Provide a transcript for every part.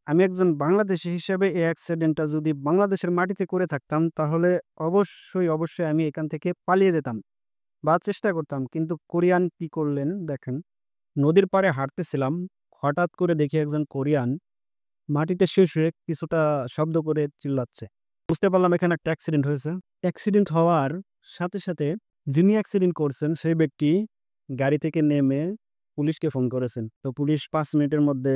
আমি একজন বাংলাদেশী হিসেবে এই অ্যাক্সিডেন্টটা যদি বাংলাদেশের মাটিতে করে থাকতাম তাহলে অবশ্যই আমি এখান থেকে পালিয়ে যেতাম বা চেষ্টা করতাম। কিন্তু কোরিয়ান কি করলেন দেখেন, নদীর পাড়ে হাঁটতেছিলাম। হঠাৎ করে দেখি একজন কোরিয়ান মাটিতে শুয়ে কিছুটা শব্দ করে চিল্লাচ্ছে। বুঝতে পারলাম এখানে একটা অ্যাক্সিডেন্ট হয়েছে। অ্যাক্সিডেন্ট হওয়ার সাথে যিনি অ্যাক্সিডেন্ট করছেন সেই ব্যক্তি গাড়ি থেকে নেমে পুলিশকে ফোন করেছেন। তো পুলিশ ৫ মিনিটের মধ্যে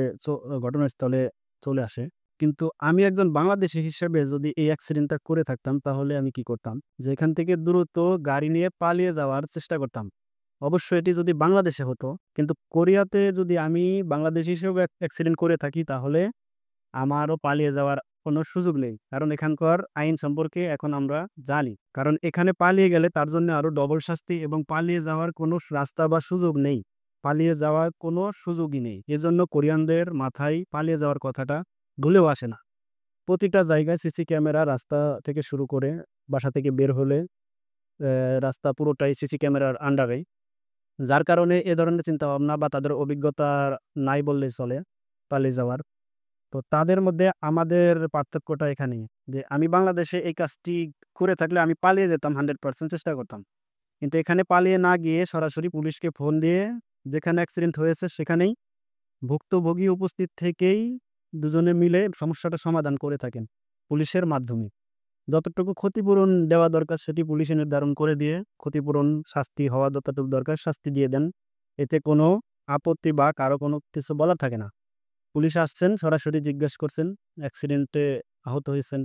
ঘটনাস্থলে চলে আসে। কিন্তু আমি একজন বাংলাদেশী হিসেবে যদি এই অ্যাক্সিডেন্টটা করে থাকতাম তাহলে আমি কি করতাম? যে এখান থেকে দ্রুত গাড়ি নিয়ে পালিয়ে যাওয়ার চেষ্টা করতাম। অবশ্যই এটি যদি বাংলাদেশে হতো। কিন্তু কোরিয়াতে যদি আমি বাংলাদেশী হিসেবে অ্যাক্সিডেন্ট করে থাকি তাহলে আমারও পালিয়ে যাওয়ার কোনো সুযোগ নেই। কারণ এখানকার আইন সম্পর্কে এখন আমরা জানি। কারণ এখানে পালিয়ে গেলে তার জন্য আরো ডবল শাস্তি এবং পালিয়ে যাওয়ার কোনো রাস্তা বা সুযোগ নেই। পালিয়ে যাওয়ার কোনো সুযোগই নেই। এজন্য কোরিয়ানদের মাথায় পালিয়ে যাওয়ার কথাটা ভুলেও আসে না। প্রতিটা জায়গায় সিসি ক্যামেরা, রাস্তা থেকে শুরু করে বাসা থেকে বের হলে রাস্তা পুরোটাই সিসি ক্যামেরার আন্ডারেই। যার কারণে এ ধরনের চিন্তাভাবনা বা তাদের অভিজ্ঞতা নাই বললেই চলে পালিয়ে যাওয়ার। তো তাদের মধ্যে আমাদের পার্থক্যটা এখানেই যে আমি বাংলাদেশে এই কাজটি করে থাকলে আমি পালিয়ে যেতাম 100% চেষ্টা করতাম। কিন্তু এখানে পালিয়ে না গিয়ে সরাসরি পুলিশকে ফোন দিয়ে যেখানে অ্যাক্সিডেন্ট হয়েছে সেখানেই ভুক্তভোগী উপস্থিত থেকেই দুজনে মিলে সমস্যাটা সমাধান করে থাকেন পুলিশের মাধ্যমে। যতটুকু ক্ষতিপূরণ দেওয়া দরকার সেটি পুলিশে নির্ধারণ করে দিয়ে ক্ষতিপূরণ শাস্তি হওয়া যতটুকু দরকার শাস্তি দিয়ে দেন। এতে কোনো আপত্তি বা কারো কোনো কিছু বলার থাকে না। পুলিশ আসছেন, সরাসরি জিজ্ঞেস করছেন, অ্যাক্সিডেন্টে আহত হয়েছেন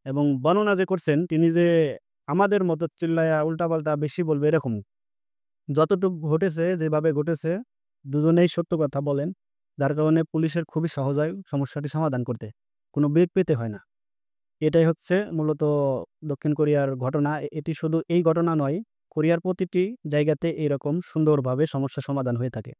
এবং বর্ণনা যে করছেন তিনি যে আমাদের মতো চিল্লায়া উল্টাপাল্টা বেশি বলবে এরকম। যতটুকু ঘটেছে, যেভাবে ঘটেছে দুজনেই সত্য কথা বলেন। যার কারণে পুলিশের খুবই সহজ হয় সমস্যাটি সমাধান করতে। কোনো বেগ পেতে হয় না। এটাই হচ্ছে মূলত দক্ষিণ কোরিয়ার ঘটনা। এটি শুধু এই ঘটনা নয়, কোরিয়ার প্রতিটি জায়গাতে এরকম সুন্দরভাবে সমস্যা সমাধান হয়ে থাকে।